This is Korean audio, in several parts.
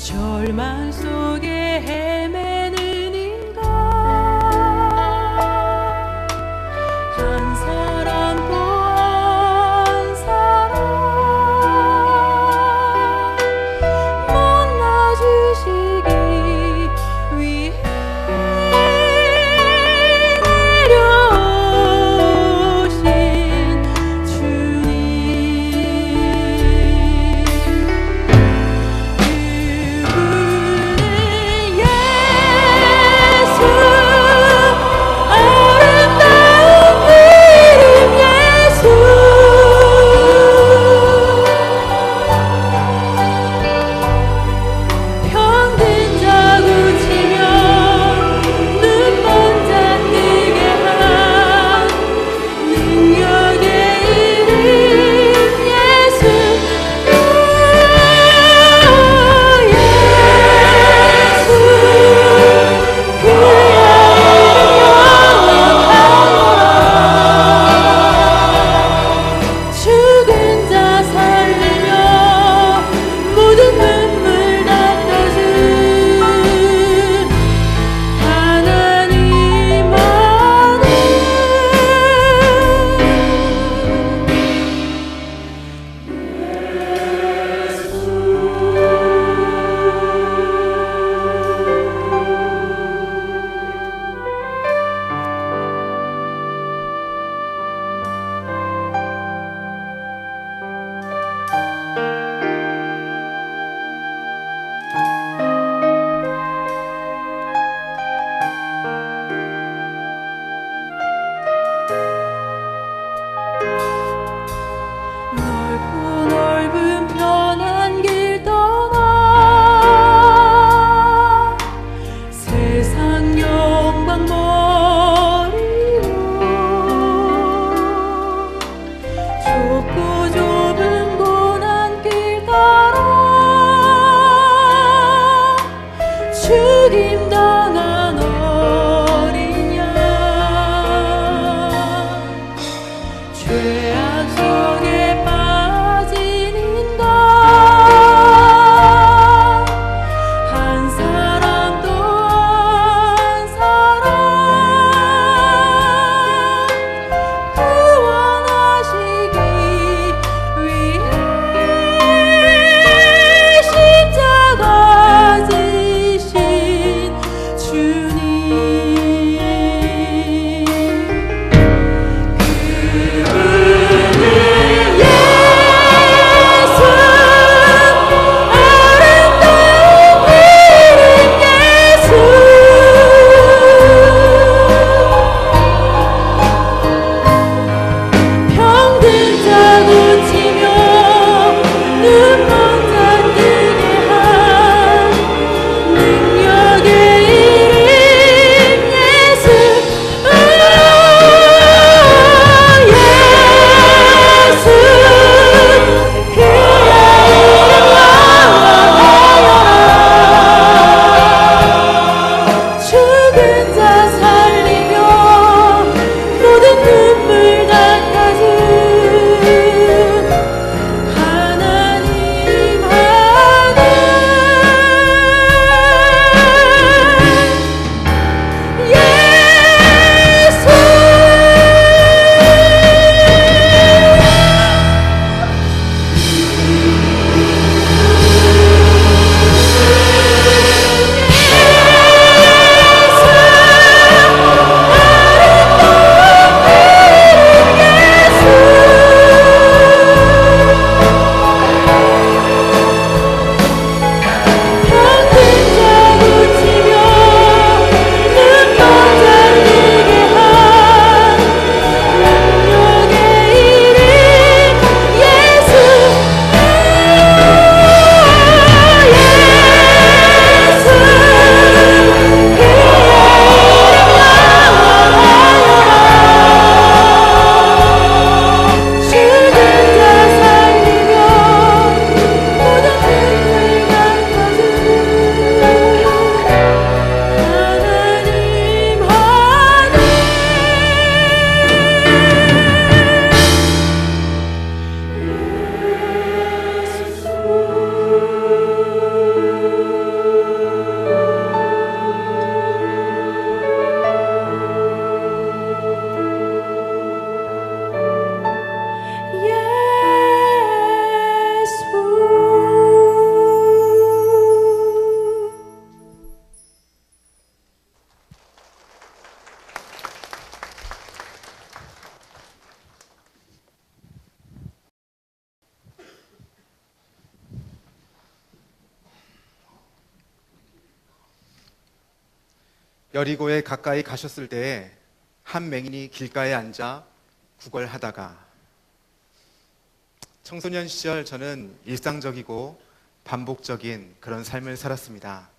절망 속에 헤매는 인간, 한 사람 또 한 사람 만나주시기 위해 내려오신 주님, 그분은 여리고에 가까이 가셨을 때에 한 맹인이 길가에 앉아 구걸하다가, 청소년 시절 저는 일상적이고 반복적인 그런 삶을 살았습니다.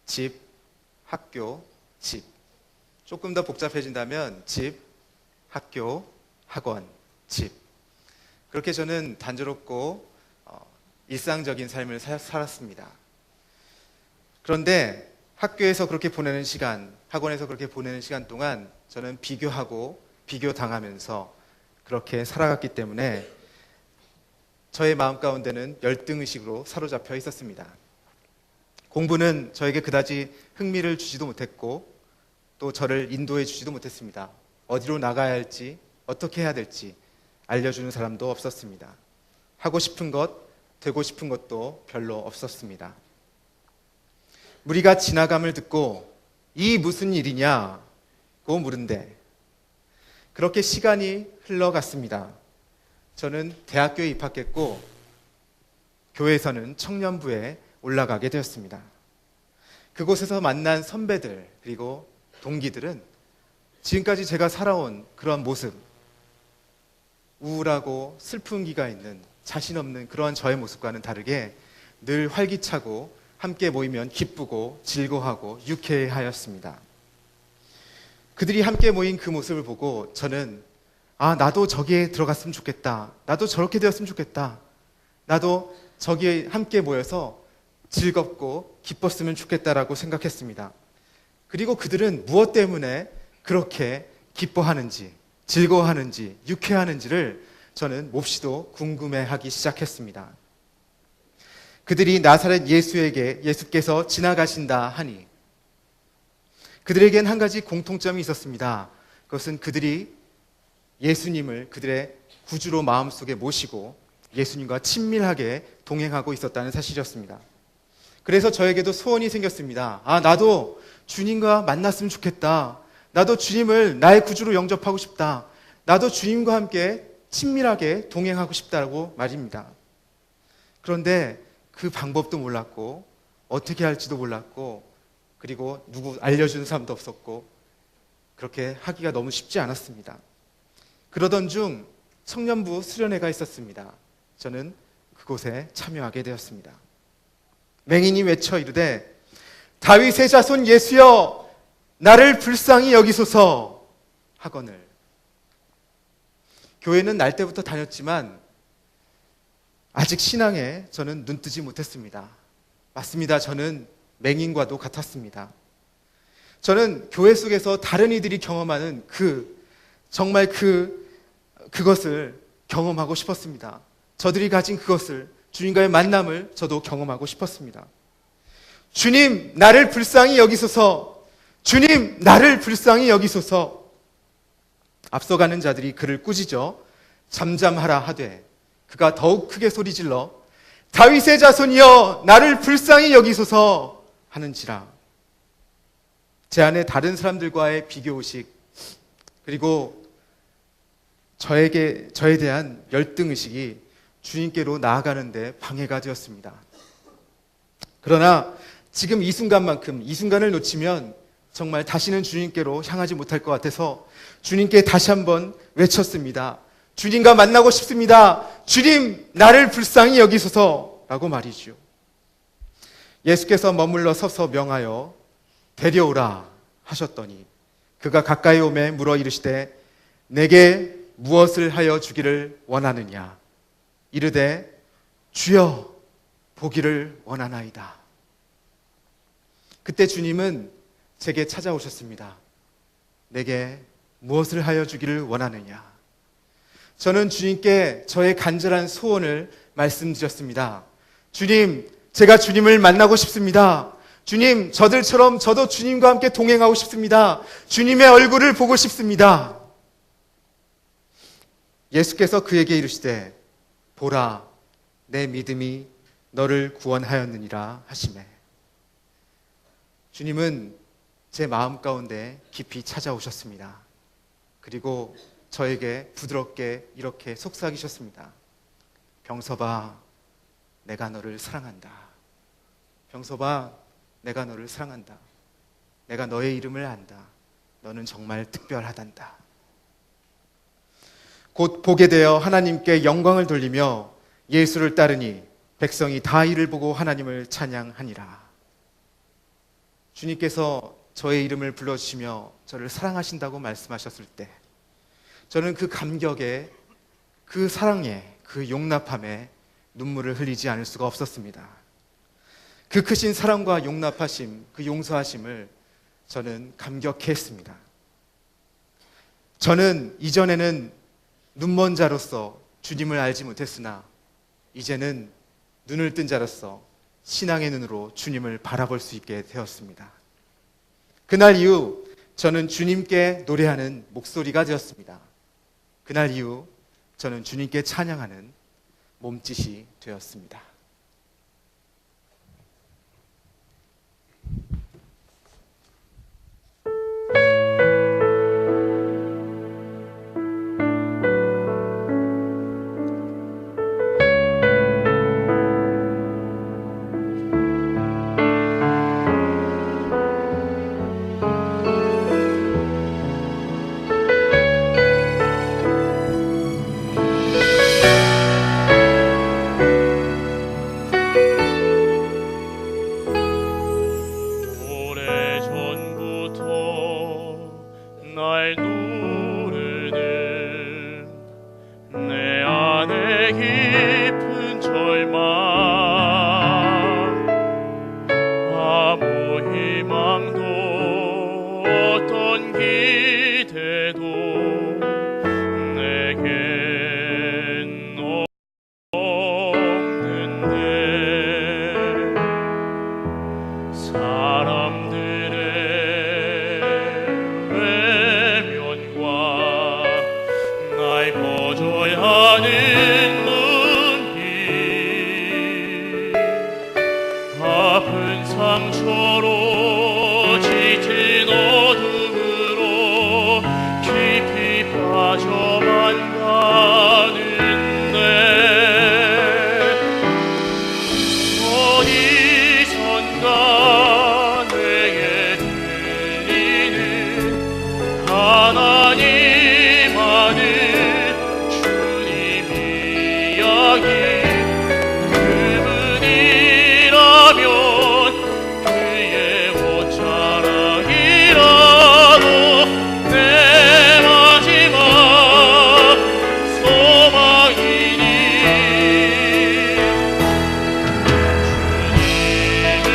집, 학교, 집. 조금 더 복잡해진다면 집, 학교, 학원, 집. 그렇게 저는 단조롭고 일상적인 삶을 살았습니다. 그런데 학교에서 그렇게 보내는 시간, 학원에서 그렇게 보내는 시간 동안 저는 비교하고 비교당하면서 그렇게 살아갔기 때문에 저의 마음 가운데는 열등의식으로 사로잡혀 있었습니다. 공부는 저에게 그다지 흥미를 주지도 못했고 또 저를 인도해 주지도 못했습니다. 어디로 나가야 할지, 어떻게 해야 될지 알려주는 사람도 없었습니다. 하고 싶은 것, 되고 싶은 것도 별로 없었습니다. 무리가 지나감을 듣고 이 무슨 일이냐고 물은데 그렇게 시간이 흘러갔습니다. 저는 대학교에 입학했고 교회에서는 청년부에 올라가게 되었습니다. 그곳에서 만난 선배들 그리고 동기들은 지금까지 제가 살아온 그런 모습, 우울하고 슬픔기가 있는 자신 없는 그러한 저의 모습과는 다르게 늘 활기차고 함께 모이면 기쁘고 즐거워하고 유쾌하였습니다. 그들이 함께 모인 그 모습을 보고 저는 나도 저기에 들어갔으면 좋겠다. 나도 저렇게 되었으면 좋겠다. 나도 저기에 함께 모여서 즐겁고 기뻤으면 좋겠다라고 생각했습니다. 그리고 그들은 무엇 때문에 그렇게 기뻐하는지, 즐거워하는지, 유쾌하는지를 저는 몹시도 궁금해하기 시작했습니다. 그들이 나사렛 예수에게 예수께서 지나가신다 하니 그들에겐 한 가지 공통점이 있었습니다. 그것은 그들이 예수님을 그들의 구주로 마음속에 모시고 예수님과 친밀하게 동행하고 있었다는 사실이었습니다. 그래서 저에게도 소원이 생겼습니다. 나도 주님과 만났으면 좋겠다. 나도 주님을 나의 구주로 영접하고 싶다. 나도 주님과 함께 친밀하게 동행하고 싶다고 말입니다. 그런데 그 방법도 몰랐고 어떻게 할지도 몰랐고 그리고 누구 알려주는 사람도 없었고 그렇게 하기가 너무 쉽지 않았습니다. 그러던 중 청년부 수련회가 있었습니다. 저는 그곳에 참여하게 되었습니다. 맹인이 외쳐 이르되 다윗의 자손 예수여 나를 불쌍히 여기소서 하거늘. 교회는 날 때부터 다녔지만 아직 신앙에 저는 눈뜨지 못했습니다. 맞습니다. 저는 맹인과도 같았습니다. 저는 교회 속에서 다른 이들이 경험하는 정말 그것을 경험하고 싶었습니다. 저들이 가진 그것을, 주님과의 만남을 저도 경험하고 싶었습니다. 주님, 나를 불쌍히 여기소서. 주님, 나를 불쌍히 여기소서. 앞서가는 자들이 그를 꾸짖어 잠잠하라 하되 그가 더욱 크게 소리질러 다윗의 자손이여 나를 불쌍히 여기소서 하는지라. 제 안에 다른 사람들과의 비교의식 그리고 저에 대한 열등의식이 주님께로 나아가는데 방해가 되었습니다. 그러나 지금 이 순간만큼 이 순간을 놓치면 정말 다시는 주님께로 향하지 못할 것 같아서 주님께 다시 한번 외쳤습니다. 주님과 만나고 싶습니다. 주님, 나를 불쌍히 여기소서 라고 말이죠. 예수께서 머물러 서서 명하여 데려오라 하셨더니 그가 가까이 오매 물어 이르시되 내게 무엇을 하여 주기를 원하느냐? 이르되 주여 보기를 원하나이다. 그때 주님은 제게 찾아오셨습니다. 내게 무엇을 하여 주기를 원하느냐? 저는 주님께 저의 간절한 소원을 말씀드렸습니다. 주님, 제가 주님을 만나고 싶습니다. 주님, 저들처럼 저도 주님과 함께 동행하고 싶습니다. 주님의 얼굴을 보고 싶습니다. 예수께서 그에게 이르시되 보라, 내 믿음이 너를 구원하였느니라 하시매. 주님은 제 마음 가운데 깊이 찾아오셨습니다. 그리고 저에게 부드럽게 이렇게 속삭이셨습니다. 병서봐, 내가 너를 사랑한다. 병서봐, 내가 너를 사랑한다. 내가 너의 이름을 안다. 너는 정말 특별하단다. 곧 보게 되어 하나님께 영광을 돌리며 예수를 따르니 백성이 다 이를 보고 하나님을 찬양하니라. 주님께서 저의 이름을 불러주시며 저를 사랑하신다고 말씀하셨을 때 저는 그 감격에, 그 사랑에, 그 용납함에 눈물을 흘리지 않을 수가 없었습니다. 그 크신 사랑과 용납하심, 그 용서하심을 저는 감격했습니다. 저는 이전에는 눈먼 자로서 주님을 알지 못했으나 이제는 눈을 뜬 자로서 신앙의 눈으로 주님을 바라볼 수 있게 되었습니다. 그날 이후 저는 주님께 노래하는 목소리가 되었습니다. 그날 이후 저는 주님께 찬양하는 몸짓이 되었습니다. 날 누르는 내 안에 깊은 절망, 아무 희망도 어떤 기대도 내겐 없는데 사람들의 날 거절하는 눈빛, 아픈 상처로 짙은 어둠으로 깊이 빠져만 가는데 어디선가 내게 들리는 하나님 아는 그분이라면 그의 옷자락이라도 내 마지막 소망이니 주님을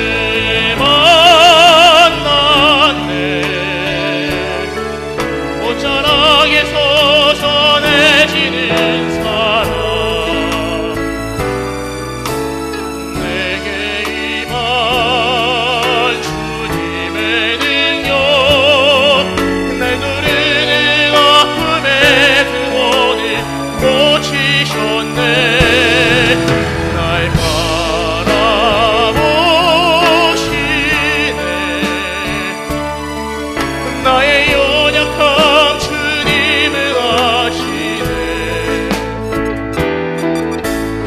만났네. 옷자락에서 전해지는 사랑, 날 바라보시네. 나의 연약함 주님을 아시네.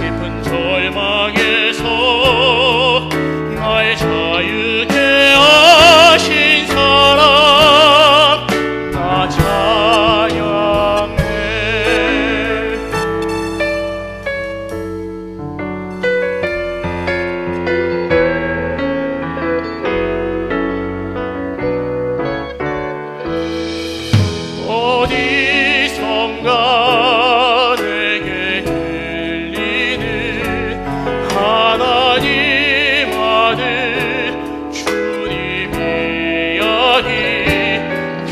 깊은 절망에서 날 자유케 하신 사랑, 나 찬양해. 어디선가 내게 들리는 하나님 아들 주님 이야기,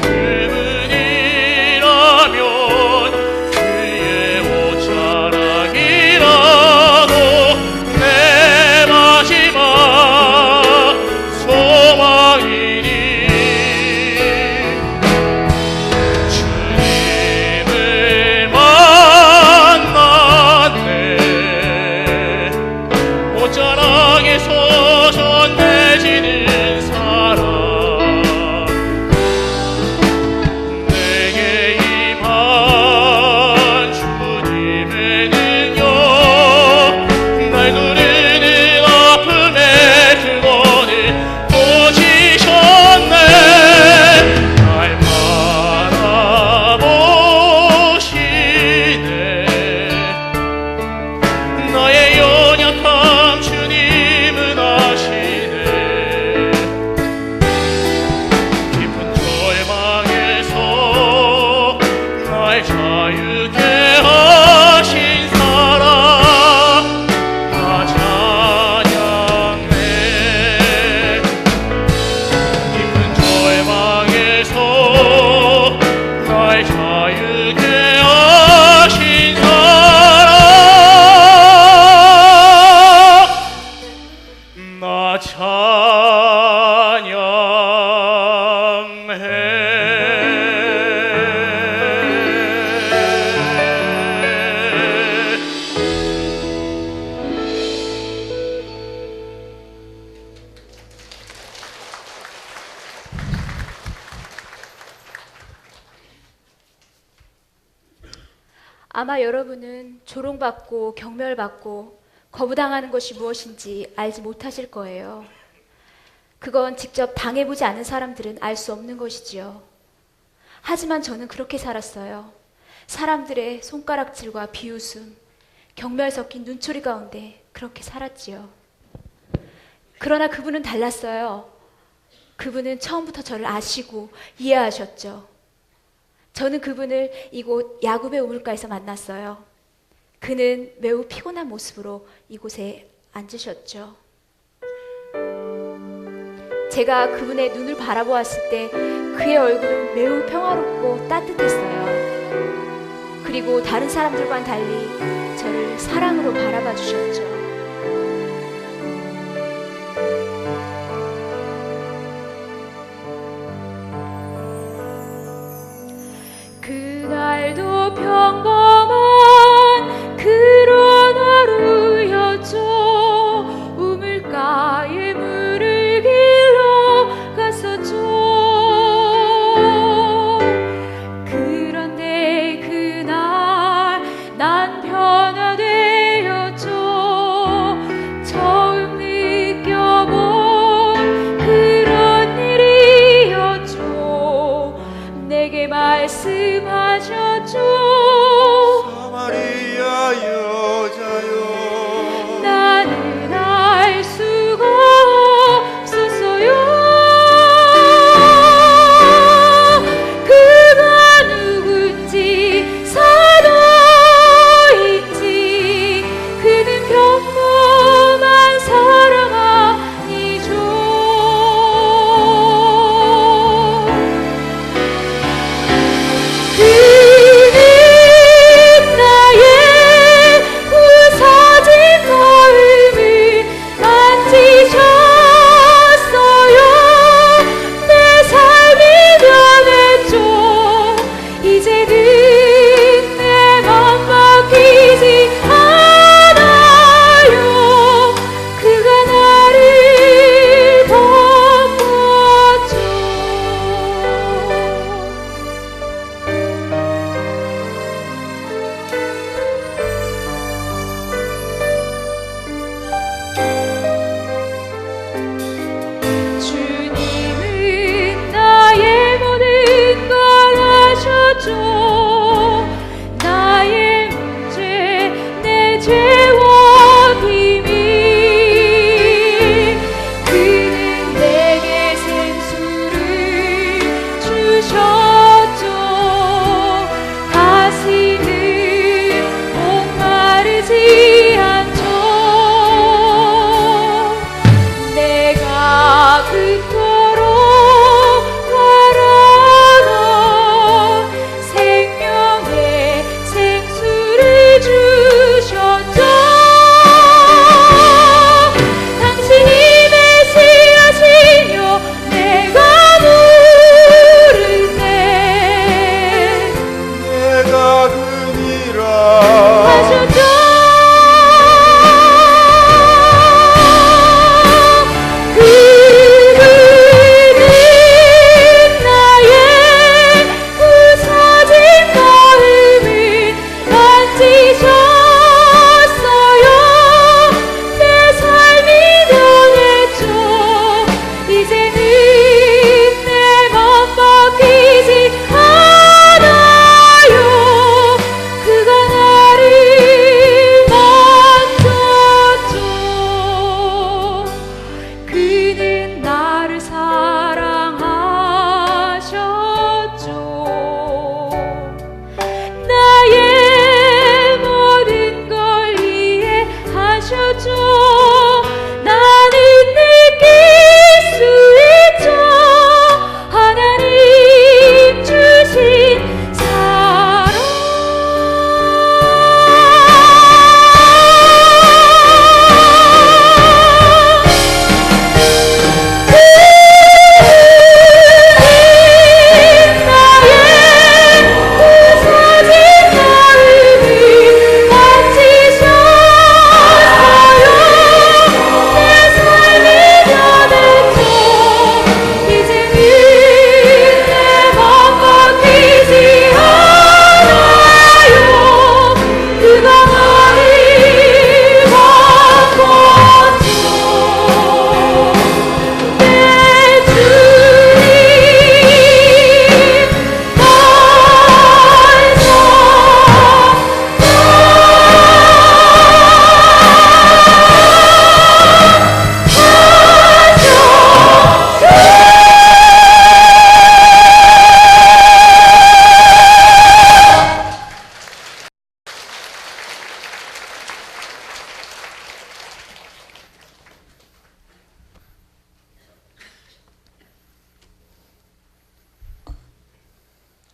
그분이라면 그의 옷자락이라도 내 마지막 소망이니 옷자락에서 전해지는 사랑, 내게 임한 주님의 능력, 날 누르는 아픔의 근원을 보시셨네. 찬양해. 아마 여러분은 조롱받고 경멸받고 거부당하는 것이 무엇인지 알지 못하실 거예요. 그건 직접 당해보지 않은 사람들은 알 수 없는 것이지요. 하지만 저는 그렇게 살았어요. 사람들의 손가락질과 비웃음, 경멸 섞인 눈초리 가운데 그렇게 살았지요. 그러나 그분은 달랐어요. 그분은 처음부터 저를 아시고 이해하셨죠. 저는 그분을 이곳 야굽의 우물가에서 만났어요. 그는 매우 피곤한 모습으로 이곳에 앉으셨죠. 제가 그분의 눈을 바라보았을 때 그의 얼굴은 매우 평화롭고 따뜻했어요. 그리고 다른 사람들과는 달리 저를 사랑으로 바라봐 주셨죠. 그날도 평범한 그런 하루였죠. 우물가에 물을 길러 갔었죠. 그런데 그날 난 변화되었죠.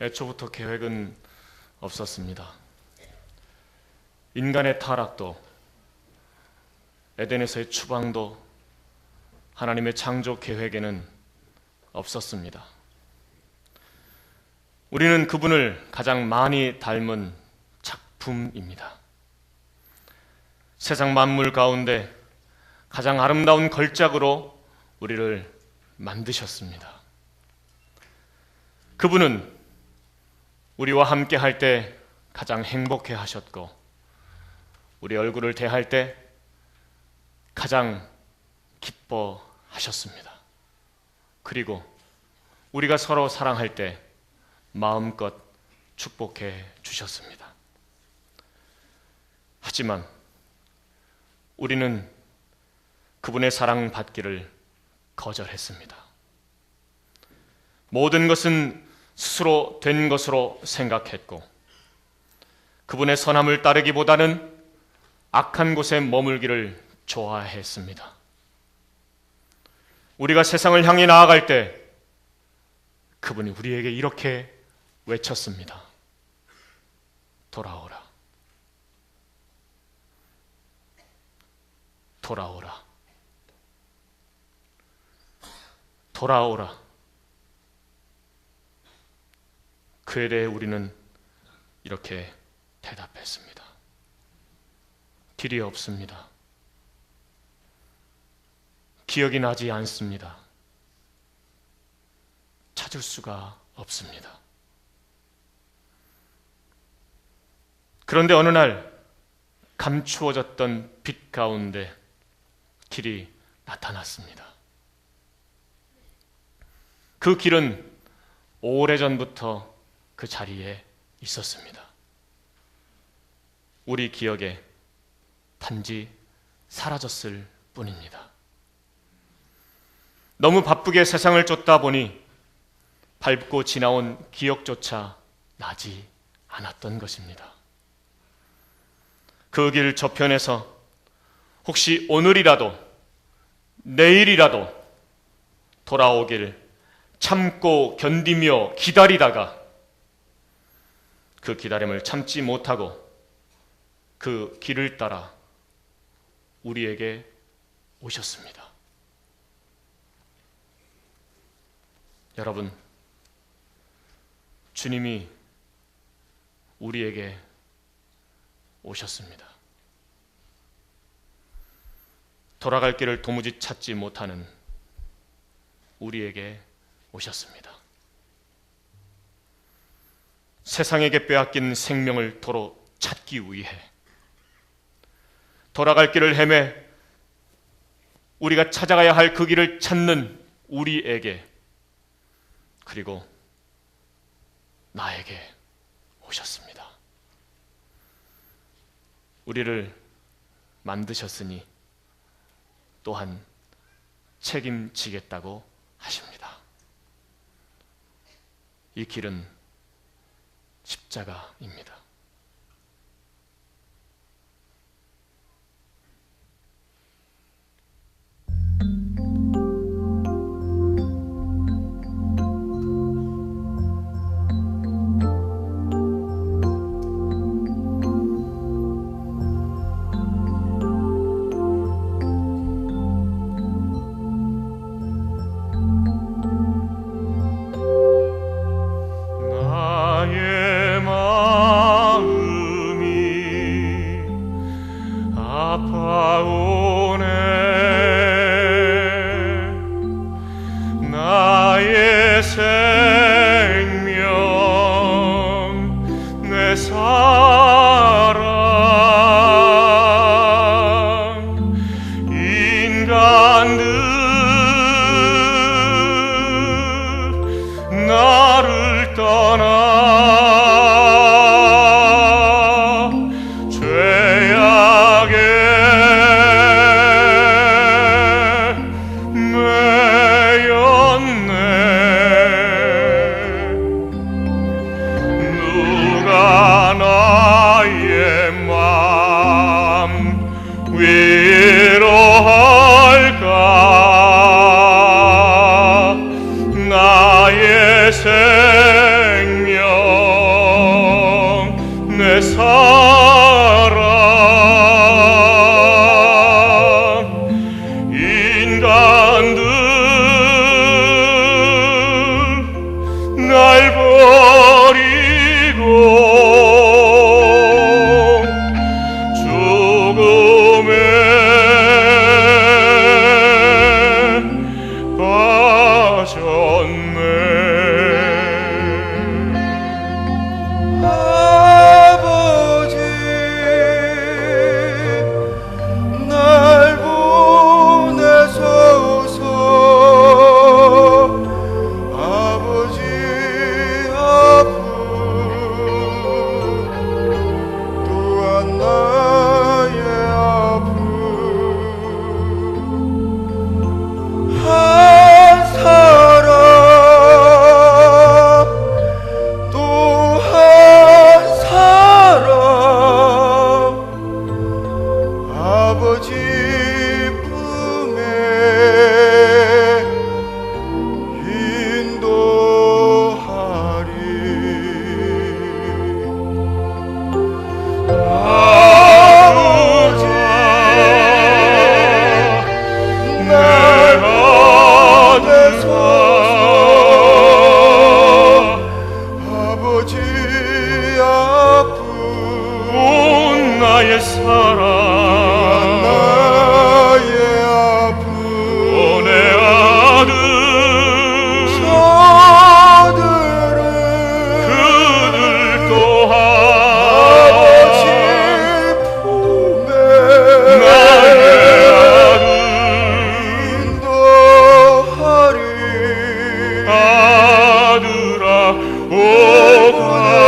애초부터 계획은 없었습니다. 인간의 타락도 에덴에서의 추방도 하나님의 창조 계획에는 없었습니다. 우리는 그분을 가장 많이 닮은 작품입니다. 세상 만물 가운데 가장 아름다운 걸작으로 우리를 만드셨습니다. 그분은 우리와 함께 할 때 가장 행복해 하셨고, 우리 얼굴을 대할 때 가장 기뻐하셨습니다. 그리고 우리가 서로 사랑할 때 마음껏 축복해 주셨습니다. 하지만 우리는 그분의 사랑 받기를 거절했습니다. 모든 것은 스스로 된 것으로 생각했고, 그분의 선함을 따르기보다는 악한 곳에 머물기를 좋아했습니다. 우리가 세상을 향해 나아갈 때 그분이 우리에게 이렇게 외쳤습니다. 돌아오라. 돌아오라. 돌아오라. 그에 대해 우리는 이렇게 대답했습니다. 길이 없습니다. 기억이 나지 않습니다. 찾을 수가 없습니다. 그런데 어느 날 감추어졌던 빛 가운데 길이 나타났습니다. 그 길은 오래전부터 그 자리에 있었습니다. 우리 기억에 단지 사라졌을 뿐입니다. 너무 바쁘게 세상을 쫓다 보니 밟고 지나온 기억조차 나지 않았던 것입니다. 그 길 저편에서 혹시 오늘이라도 내일이라도 돌아오길 참고 견디며 기다리다가 그 기다림을 참지 못하고 그 길을 따라 우리에게 오셨습니다. 여러분, 주님이 우리에게 오셨습니다. 돌아갈 길을 도무지 찾지 못하는 우리에게 오셨습니다. 세상에게 빼앗긴 생명을 도로 찾기 위해 돌아갈 길을 헤매 우리가 찾아가야 할 그 길을 찾는 우리에게, 그리고 나에게 오셨습니다. 우리를 만드셨으니 또한 책임지겠다고 하십니다. 이 길은 십자가입니다. 나의 마음 인간들 날 버리고 죽음에 빠졌네. 아버지 날 보내소서. 아버지 아픔 또한 나의 아픔 한 사람 또 한 사람 아버지 품에 인도하리. 아버지 날 보내소서. 아버지 아픔 온 나의 사랑 나의 아픔 내 아들 저들은 그들 또한 아버지 품에 나의 아들 인도하리. 아들아 오 가거라.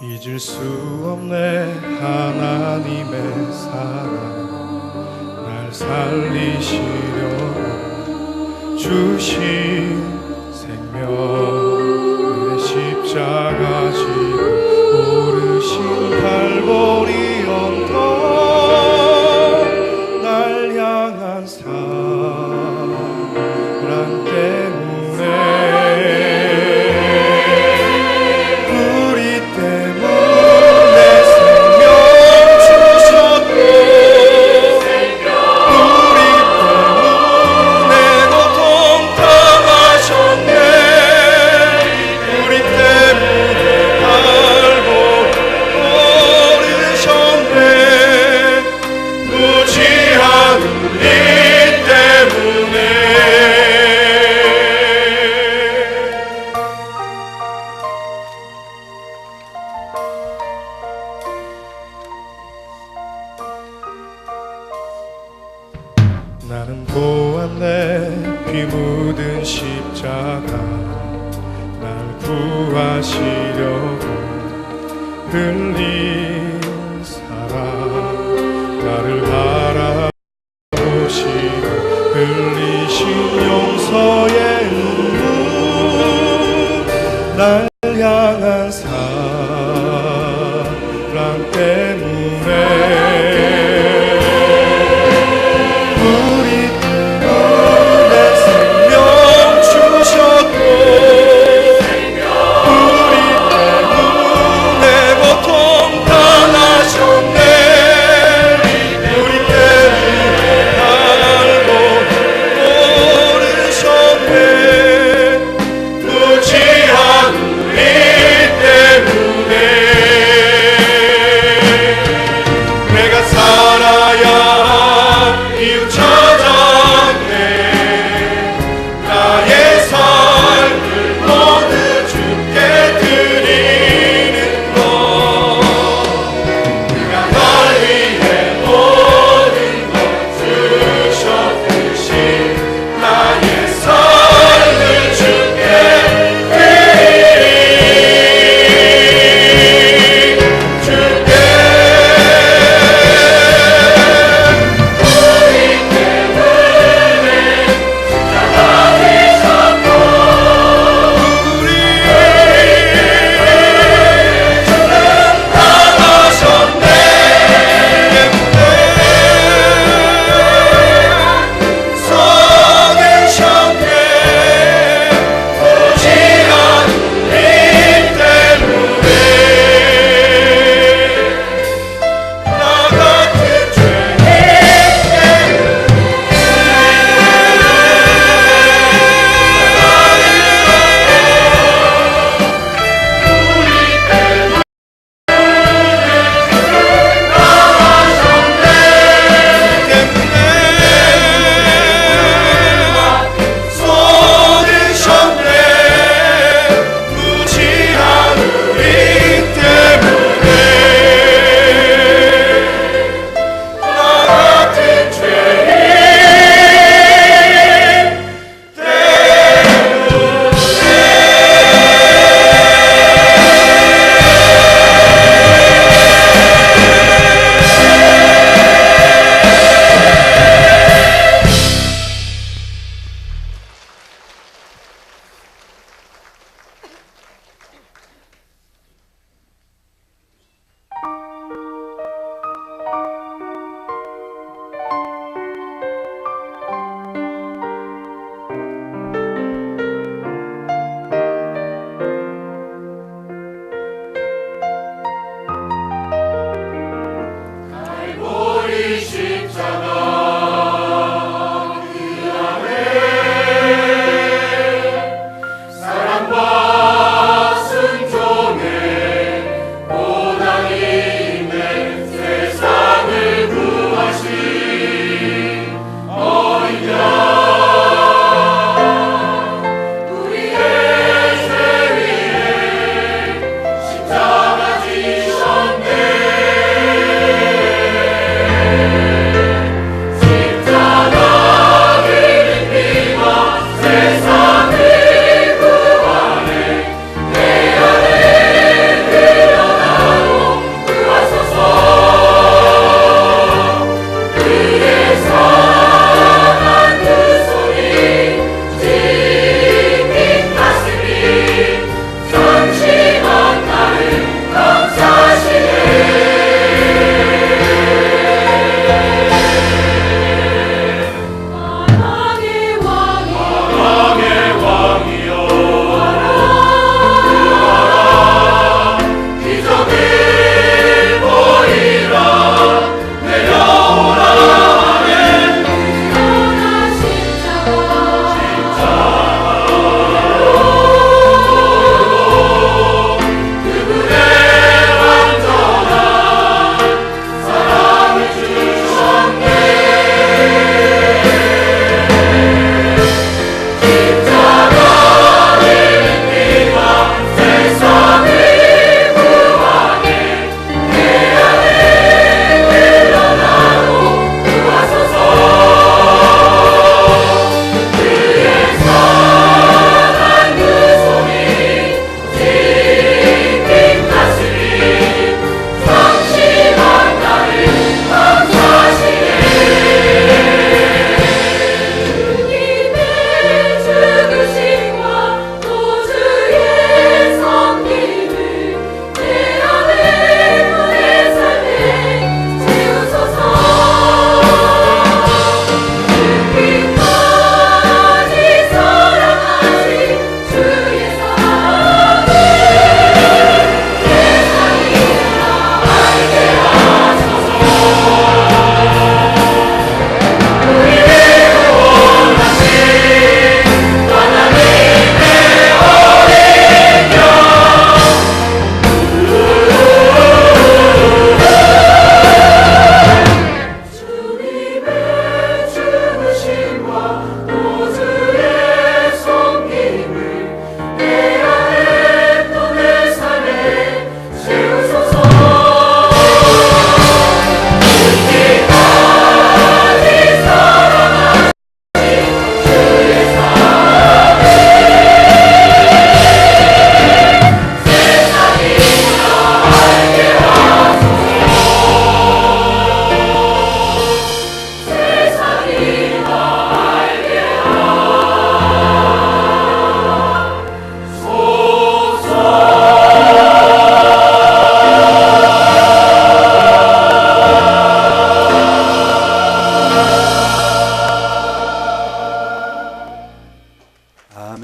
잊을 수 없네 하나님의 사랑. 날 살리시려고 주신 생명. 내 십자가 지고 오르신 갈보리 언덕. 날 향한 사랑 때문에 나는 보았네 피 묻은 십자가. 날 구하시려고 흘린 사랑. 나를 바라보시고 흘리신 용서의 눈물. 날 향한 사랑 때문에 무지한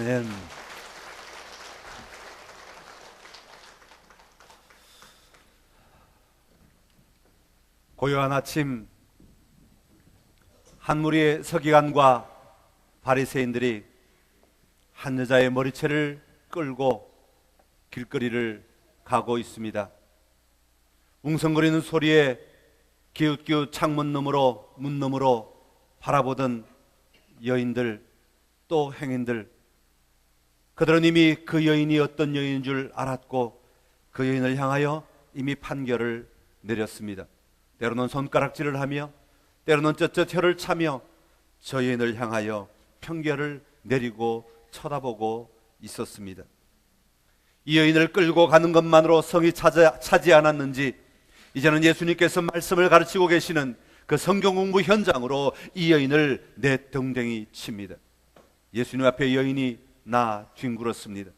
아멘. 고요한 아침, 한 무리의 서기관과 바리새인들이 한 여자의 머리채를 끌고 길거리를 가고 있습니다. 웅성거리는 소리에 기웃기웃 창문 너머로, 문 너머로 바라보던 여인들, 또 행인들, 그들은 이미 그 여인이 어떤 여인인 줄 알았고 그 여인을 향하여 이미 판결을 내렸습니다. 때로는 손가락질을 하며, 때로는 쩌쩌 혀를 차며 저 여인을 향하여 판결을 내리고 쳐다보고 있었습니다. 이 여인을 끌고 가는 것만으로 성이 차지 않았는지 이제는 예수님께서 말씀을 가르치고 계시는 그 성경 공부 현장으로 이 여인을 내덩댕이 칩니다. 예수님 앞에 여인이 나 뒹굴었습니다.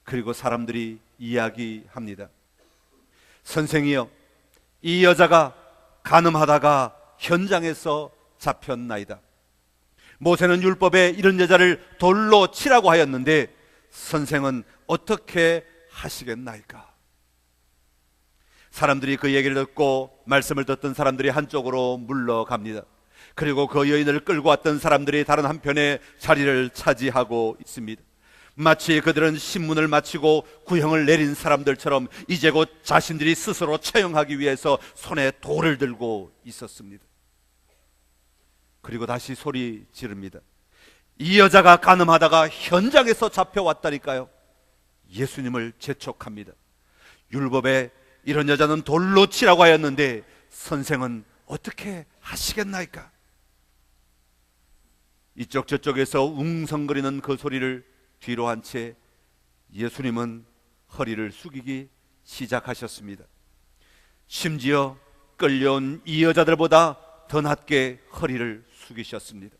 그리고 사람들이 이야기합니다. 선생이여, 이 여자가 간음하다가 현장에서 잡혔나이다. 모세는 율법에 이런 여자를 돌로 치라고 하였는데 선생은 어떻게 하시겠나이까? 사람들이 그 얘기를 듣고 말씀을 듣던 사람들이 한쪽으로 물러갑니다. 그리고 그 여인을 끌고 왔던 사람들이 다른 한편에 자리를 차지하고 있습니다. 마치 그들은 신문을 마치고 구형을 내린 사람들처럼 이제 곧 자신들이 스스로 처형하기 위해서 손에 돌을 들고 있었습니다. 그리고 다시 소리 지릅니다. 이 여자가 간음하다가 현장에서 잡혀왔다니까요. 예수님을 재촉합니다. 율법에 이런 여자는 돌로 치라고 하였는데 선생은 어떻게 하시겠나이까? 이쪽 저쪽에서 웅성거리는 그 소리를 뒤로 한 채 예수님은 허리를 숙이기 시작하셨습니다. 심지어 끌려온 이 여자들보다 더 낮게 허리를 숙이셨습니다.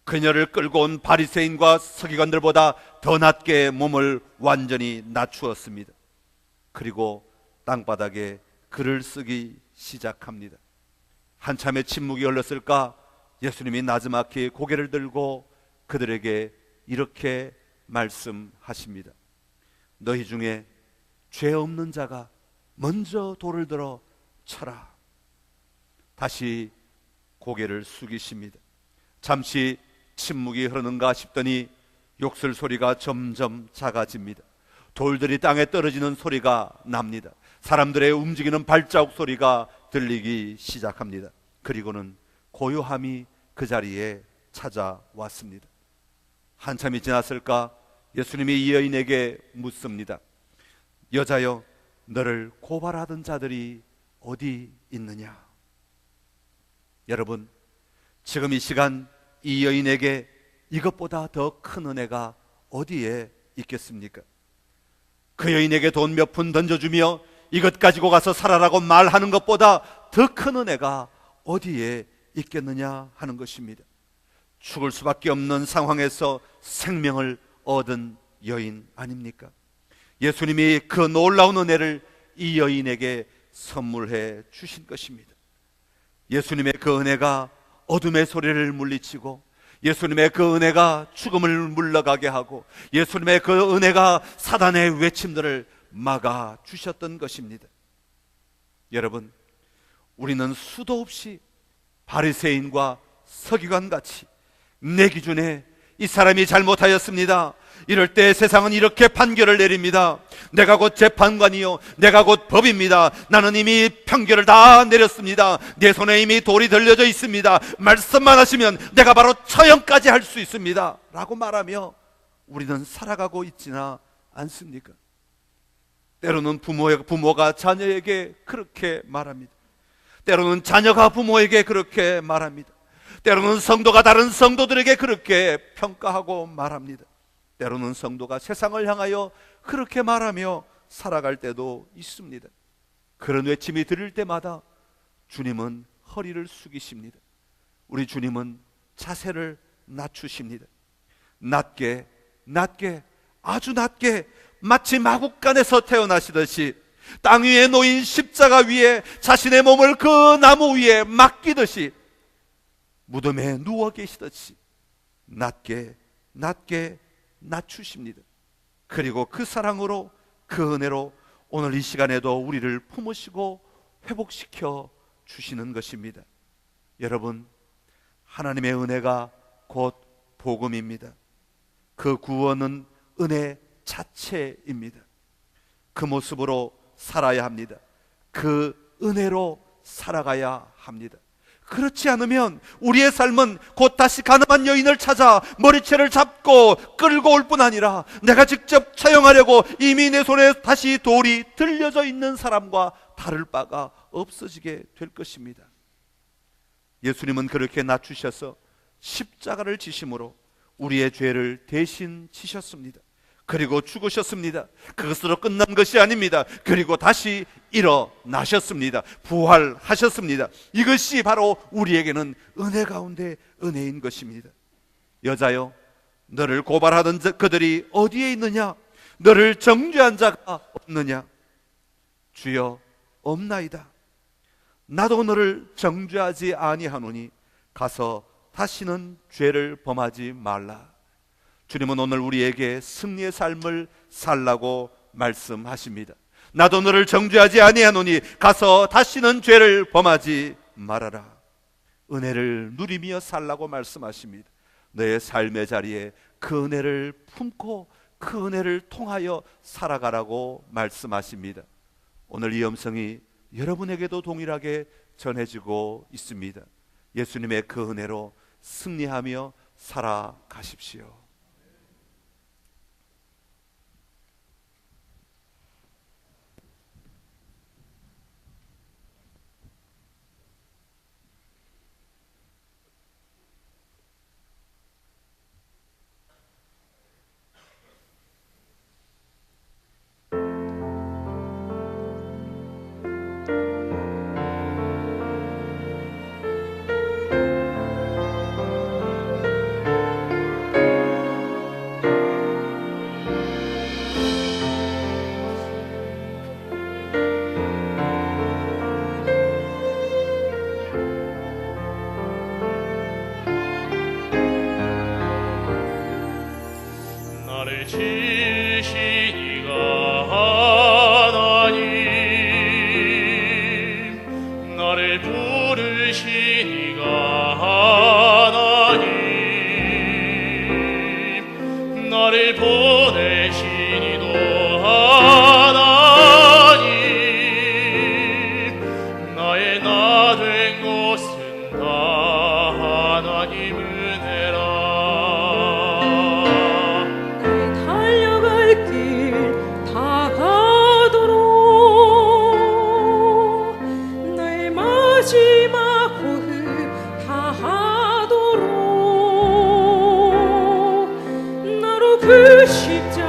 그녀를 끌고 온 바리새인과 서기관들보다 더 낮게 몸을 완전히 낮추었습니다. 그리고 땅바닥에 글을 쓰기 시작합니다. 한참의 침묵이 흘렀을까 예수님이 나지막히 고개를 들고 그들에게 이렇게 말씀하십니다. 너희 중에 죄 없는 자가 먼저 돌을 들어 쳐라. 다시 고개를 숙이십니다. 잠시 침묵이 흐르는가 싶더니 욕설 소리가 점점 작아집니다. 돌들이 땅에 떨어지는 소리가 납니다. 사람들의 움직이는 발자국 소리가 들리기 시작합니다. 그리고는 고요함이 그 자리에 찾아왔습니다. 한참이 지났을까 예수님이 이 여인에게 묻습니다. 여자여, 너를 고발하던 자들이 어디 있느냐? 여러분, 지금 이 시간 이 여인에게 이것보다 더 큰 은혜가 어디에 있겠습니까? 그 여인에게 돈 몇 푼 던져주며 이것 가지고 가서 살아라고 말하는 것보다 더 큰 은혜가 어디에 있겠느냐 하는 것입니다. 죽을 수밖에 없는 상황에서 생명을 얻은 여인 아닙니까? 예수님이 그 놀라운 은혜를 이 여인에게 선물해 주신 것입니다. 예수님의 그 은혜가 어둠의 소리를 물리치고, 예수님의 그 은혜가 죽음을 물러가게 하고, 예수님의 그 은혜가 사단의 외침들을 막아 주셨던 것입니다. 여러분, 우리는 수도 없이 바리새인과 서기관같이 내 기준에 이 사람이 잘못하였습니다, 이럴 때 세상은 이렇게 판결을 내립니다. 내가 곧 재판관이요, 내가 곧 법입니다. 나는 이미 판결을 다 내렸습니다. 내 손에 이미 돌이 들려져 있습니다. 말씀만 하시면 내가 바로 처형까지 할 수 있습니다 라고 말하며 우리는 살아가고 있지나 않습니까? 때로는 부모가 자녀에게 그렇게 말합니다. 때로는 자녀가 부모에게 그렇게 말합니다. 때로는 성도가 다른 성도들에게 그렇게 평가하고 말합니다. 때로는 성도가 세상을 향하여 그렇게 말하며 살아갈 때도 있습니다. 그런 외침이 들릴 때마다 주님은 허리를 숙이십니다. 우리 주님은 자세를 낮추십니다. 낮게, 낮게, 아주 낮게, 마치 마국간에서 태어나시듯이 땅 위에 놓인 십자가 위에 자신의 몸을 그 나무 위에 맡기듯이 무덤에 누워 계시듯이 낮게, 낮게, 낮추십니다. 그리고 그 사랑으로, 그 은혜로 오늘 이 시간에도 우리를 품으시고 회복시켜 주시는 것입니다. 여러분, 하나님의 은혜가 곧 복음입니다. 그 구원은 은혜 자체입니다. 그 모습으로 살아야 합니다. 그 은혜로 살아가야 합니다. 그렇지 않으면 우리의 삶은 곧 다시 가늠한 여인을 찾아 머리채를 잡고 끌고 올 뿐 아니라 내가 직접 처형하려고 이미 내 손에 다시 돌이 들려져 있는 사람과 다를 바가 없어지게 될 것입니다. 예수님은 그렇게 낮추셔서 십자가를 지심으로 우리의 죄를 대신 지셨습니다. 그리고 죽으셨습니다. 그것으로 끝난 것이 아닙니다. 그리고 다시 일어나셨습니다. 부활하셨습니다. 이것이 바로 우리에게는 은혜 가운데 은혜인 것입니다. 여자여, 너를 고발하던 그들이 어디에 있느냐? 너를 정죄한 자가 없느냐? 주여, 없나이다. 나도 너를 정죄하지 아니하노니 가서 다시는 죄를 범하지 말라. 주님은 오늘 우리에게 승리의 삶을 살라고 말씀하십니다. 나도 너를 정죄하지 아니하노니 가서 다시는 죄를 범하지 말아라. 은혜를 누리며 살라고 말씀하십니다. 너의 삶의 자리에 그 은혜를 품고 그 은혜를 통하여 살아가라고 말씀하십니다. 오늘 이 음성이 여러분에게도 동일하게 전해지고 있습니다. 예수님의 그 은혜로 승리하며 살아가십시오. 나를 지시니가 하나님, 나를 부르시니가 하나님, 나를 보내시니도 하나님, 나의 나 된 것은 다 하나님 은혜라. 달려갈 길 다 가도록 나의 마지막 호흡 다 하도록 나로 그 십자가